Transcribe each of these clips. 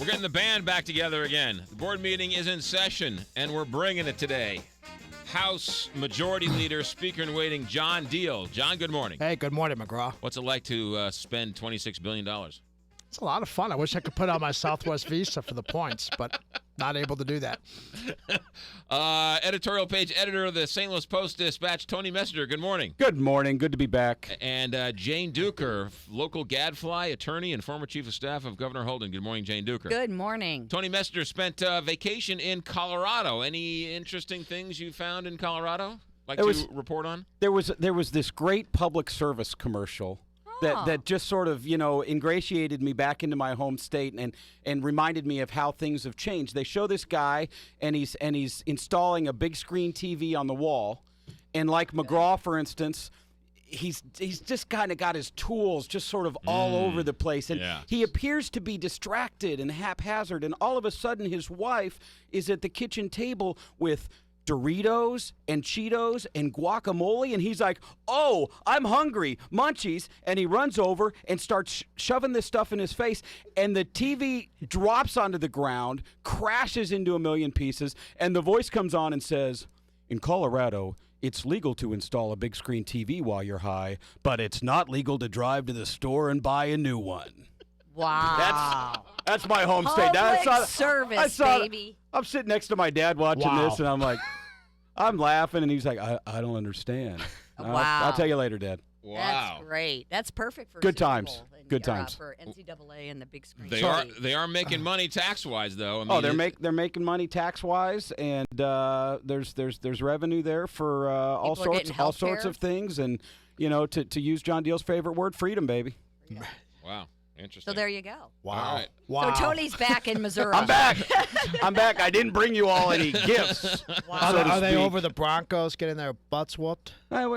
We're getting the band back together again. The board meeting is in session, and we're bringing it today. House Majority Leader, Speaker in Waiting, John Deal. John, good morning. Hey, good morning, McGraw. What's it like to spend $26 billion? It's a lot of fun. I wish I could put on my Southwest Visa for the points, but not able to do that. Editorial page editor of the St. Louis Post-Dispatch, Tony Messenger. Good morning. Good morning. Good to be back. And Jane Duker, local gadfly attorney and former chief of staff of Governor Holden. Good morning, Jane Duker. Good morning. Tony Messenger spent vacation in Colorado. Any interesting things you found in Colorado to report on? There was this great public service commercial that just sort of, ingratiated me back into my home state and reminded me of how things have changed. They show this guy and he's installing a big screen TV on the wall, and like McGraw, for instance, he's just kind of got his tools just sort of all over the place, and he appears to be distracted and haphazard, and all of a sudden his wife is at the kitchen table with Doritos and Cheetos and guacamole, and he's like, "Oh, I'm hungry, munchies," and he runs over and starts shoving this stuff in his face, and the TV drops onto the ground, crashes into a million pieces, and the voice comes on and says, "In Colorado, it's legal to install a big screen TV while you're high, but it's not legal to drive to the store and buy a new one." Wow. That's my home state. Public service, baby. I'm sitting next to my dad watching this, and I'm like, I'm laughing, and he's like, I don't understand. Wow. I'll tell you later, Dad. Wow. That's great. That's perfect for Good Super times. Bowl and, Good times. For NCAA and the big screen. They are making money tax-wise, though. I mean, they're making money tax-wise, and there's revenue there for all sorts of things, and to use John Deal's favorite word, freedom, baby. Yeah. Wow. Interesting. So there you go. Wow. All right. Wow. So Tony's back in Missouri. I'm back. I'm back. I didn't bring you all any gifts. Wow. Are they over the Broncos getting their butts whooped? Well,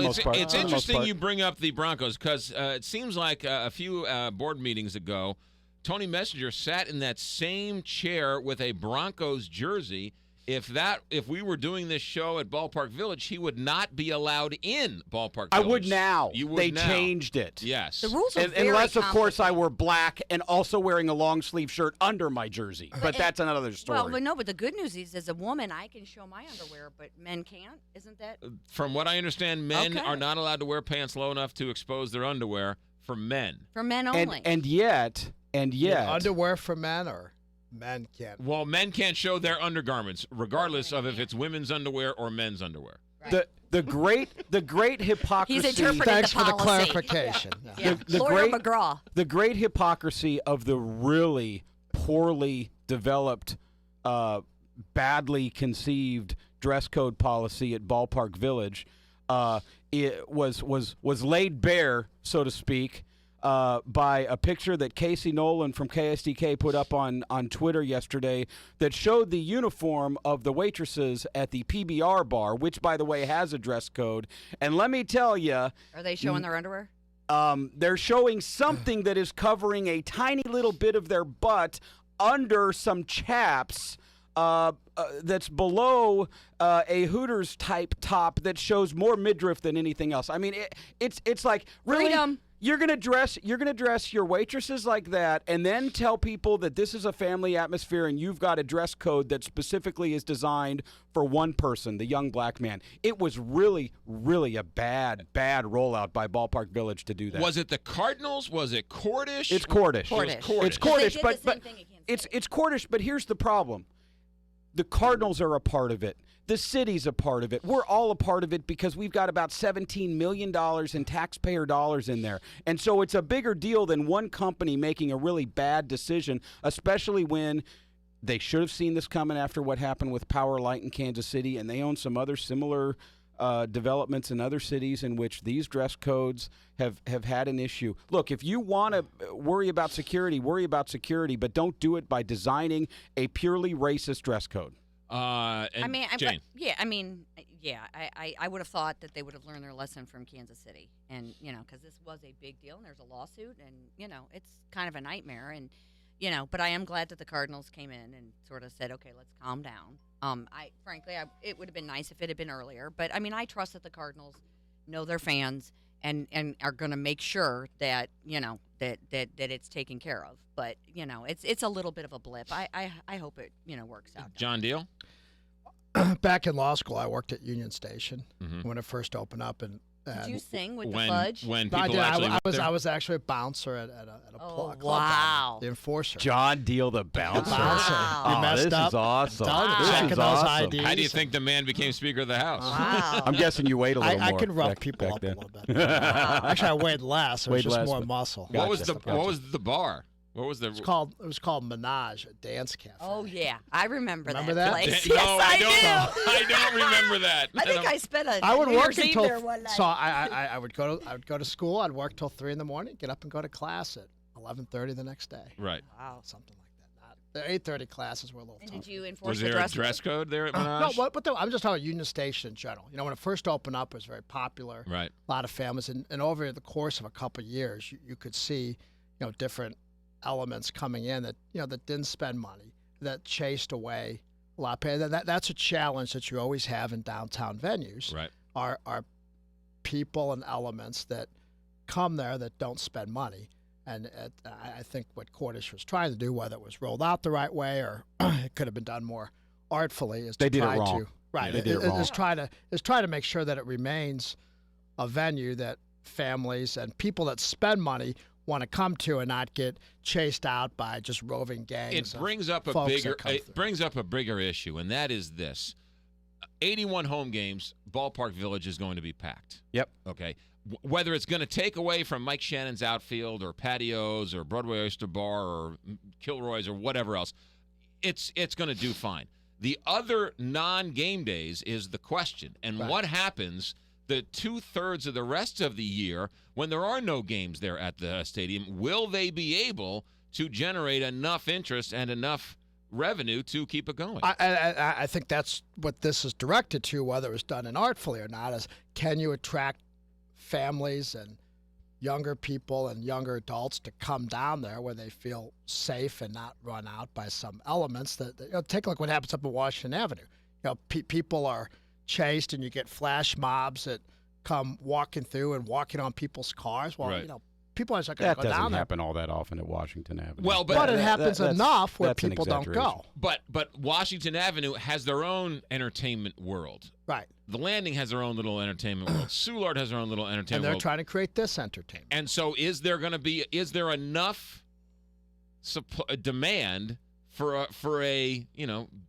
it's part. interesting you bring up the Broncos because it seems like a few board meetings ago, Tony Messenger sat in that same chair with a Broncos jersey. If we were doing this show at Ballpark Village, he would not be allowed in Ballpark Village. I would now. You would they now. changed it. Yes. The rules are very unless, of course, I complicated. were black and also wearing a long sleeve shirt under my jersey. But that's another story. Well, no, but the good news is, as a woman, I can show my underwear, but men can't. Isn't that? From what I understand, men Okay. are not allowed to wear pants low enough to expose their underwear for men. For men only. And yet, Underwear for men or men can't? Well, men can't show their undergarments, regardless of if it's women's underwear or men's underwear. Right. the great hypocrisy. He's interpreting Thanks the for the policy. clarification. Yeah. The Lawyer great- McGraw. The great hypocrisy of the really poorly developed, badly conceived dress code policy at Ballpark Village, it was laid bare, so to speak, by a picture that Casey Nolan from KSDK put up on Twitter yesterday that showed the uniform of the waitresses at the PBR bar, which, by the way, has a dress code. And let me tell you, Are they showing their underwear? they're showing something that is covering a tiny little bit of their butt under some chaps that's below a Hooters type top that shows more midriff than anything else. I mean, it's like, really? Freedom. You're gonna dress your waitresses like that, and then tell people that this is a family atmosphere, and you've got a dress code that specifically is designed for one person, the young black man. It was really, really a bad rollout by Ballpark Village to do that. Was it the Cardinals? Was it Cordish? It's Cordish. Cordish. It's Well, they Cordish, did but the same thing at Kansas City. it's Cordish. But here's the problem: the Cardinals are a part of it. The city's a part of it. We're all a part of it because we've got about $17 million in taxpayer dollars in there. And so it's a bigger deal than one company making a really bad decision, especially when they should have seen this coming after what happened with Power Light in Kansas City, and they own some other similar developments in other cities in which these dress codes have had an issue. Look, if you want to worry about security, but don't do it by designing a purely racist dress code. Jane. I would have thought that they would have learned their lesson from Kansas City, and because this was a big deal, and there's a lawsuit, and it's kind of a nightmare, and but I am glad that the Cardinals came in and sort of said, okay, let's calm down. It would have been nice if it had been earlier, but I trust that the Cardinals know their fans, and are going to make sure that that it's taken care of. But it's a little bit of a blip. I hope it works out. John Deal? Back in law school, I worked at Union Station Mm-hmm. when it first opened up, and Did you sing with When the fudge? when No, I people did. actually I went was there? I was actually a bouncer at a club down wow. there, the enforcer. John Deal, the bouncer. Bouncer. You Oh, messed this up. is awesome. Done. Wow. This Checking is those awesome. IDs. How do you think the man became Speaker of the House? Wow. I'm guessing you weighed a little I more. can rough back people up then. a little bit. Actually, I weighed less. It was Weighed just less, more but- muscle. What was the Gotcha. what was the bar? What was the? It was called Menage, a dance cafe. Oh yeah, I remember Remember that that? place. No, Yes, I don't. do. I don't remember that. I think I spent a I would New work Year's Eve until there one night. so I would go to school. I'd work till 3 a.m, get up and go to class at 11:30 the next day. Right. Wow. Something like that. Not the 8:30 classes were a little And tough. did you enforce Was the there a dress dress code there at No, Menage? I'm just talking about Union Station in general. When it first opened up, it was very popular. Right. A lot of families, and over the course of a couple of years, you could see, different elements coming in that that didn't spend money, that chased away a lot of pay. That's a challenge that you always have in downtown venues. Right. Are people and elements that come there that don't spend money. And I think what Cordish was trying to do, whether it was rolled out the right way or it could have been done more artfully, is They to did it try wrong. to right. They did it wrong. Is try to make sure that it remains a venue that families and people that spend money want to come to and not get chased out by just roving gangs. It of brings up a folks that bigger come it through. brings up a bigger issue, and that is this: 81 home games, Ballpark Village is going to be packed. Yep. Okay. Whether it's going to take away from Mike Shannon's outfield or patios or Broadway Oyster Bar or Kilroy's or whatever else, it's going to do fine. The other non-game days is the question, and Right. what happens the 2/3 of the rest of the year when there are no games there at the stadium? Will they be able to generate enough interest and enough revenue to keep it going? I think that's what this is directed to, whether it was done inartfully or not, is can you attract families and younger people and younger adults to come down there where they feel safe and not run out by some elements that take a look what happens up in Washington Avenue. People are chased and you get flash mobs that come walking through and walking on people's cars. Well, Right. people aren't going to That go doesn't down there. happen all that often at Washington Avenue. Well, But it happens that's- enough where that's an people don't exaggeration. go. But Washington Avenue has their own entertainment world. Right. The Landing has their own little entertainment world. Soulard has their own little And entertainment they're world. trying to create this entertainment. And so is there enough demand for a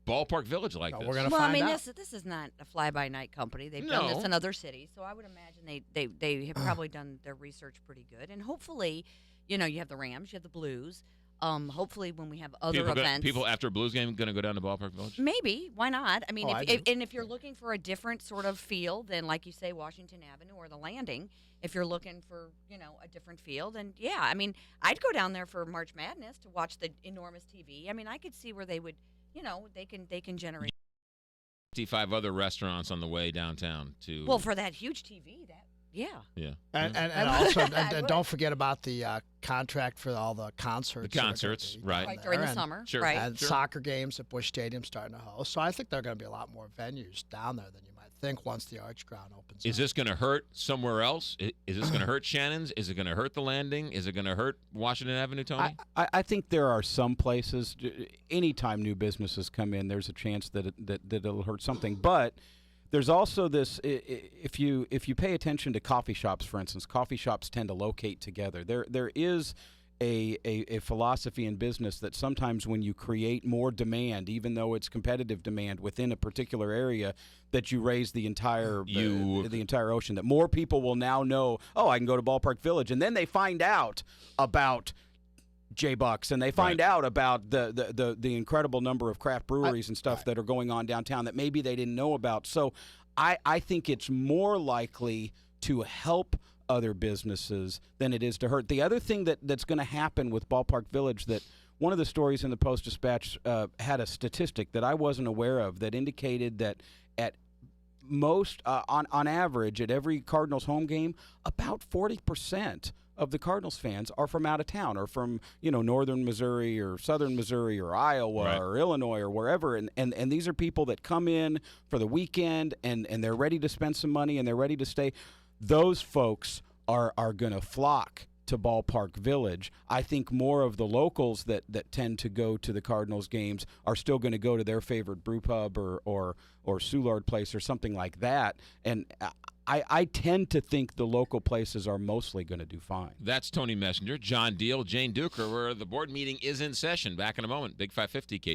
Ballpark Village like No, this? we're gonna Well, I find mean, out. this is not a fly-by-night company. They've done No. this in other cities, so I would imagine they have probably done their research pretty good. And hopefully, you have the Rams, you have the Blues. Hopefully, when we have other events, people after a Blues game going to go down to Ballpark Village? maybe why not? I mean, Oh, I if you're looking for a different sort of feel than, like you say, Washington Avenue or the Landing, if you're looking for a different feel, then yeah, I mean, I'd go down there for March Madness to watch the enormous TV. I mean, I could see where they would, they can generate. 55 other restaurants on the way downtown to. Well, for that huge TV, yeah. yeah. And also, I and would. don't forget about the contract for all the concerts. The that are gonna concerts, be right. down Right during there, the and- summer, Sure. right? And Sure. soccer games at Busch Stadium starting to host. So I think there are going to be a lot more venues down there than you might think once the Arch Ground opens. Is up. this going to hurt somewhere else? Is this going to hurt Shannon's? Is it going to hurt the Landing? Is it going to hurt Washington Avenue, Tony? I think there are some places. Anytime new businesses come in, there's a chance that it'll hurt something. But there's also this. If you pay attention to coffee shops, for instance, coffee shops tend to locate together. There is a philosophy in business that sometimes when you create more demand, even though it's competitive demand within a particular area, that you raise the entire the entire ocean. That more people will now know, oh, I can go to Ballpark Village, and then they find out about J-Bucks, and they find out about the incredible number of craft breweries and stuff that are going on downtown that maybe they didn't know about. So I think it's more likely to help other businesses than it is to hurt. The other thing that's going to happen with Ballpark Village, that one of the stories in the Post-Dispatch had a statistic that I wasn't aware of that indicated that at most, on average, at every Cardinals home game, about 40% of the Cardinals fans are from out of town, or from northern Missouri or southern Missouri or Iowa or Illinois or wherever, and these are people that come in for the weekend and they're ready to spend some money and they're ready to stay. Those folks are going to flock to Ballpark Village. I think more of the locals that tend to go to the Cardinals games are still going to go to their favorite brew pub or Soulard Place or something like that. And I tend to think the local places are mostly going to do fine. That's Tony Messenger, John Deal, Jane Duker, where the board meeting is in session. Back in a moment. Big 550 KTRS.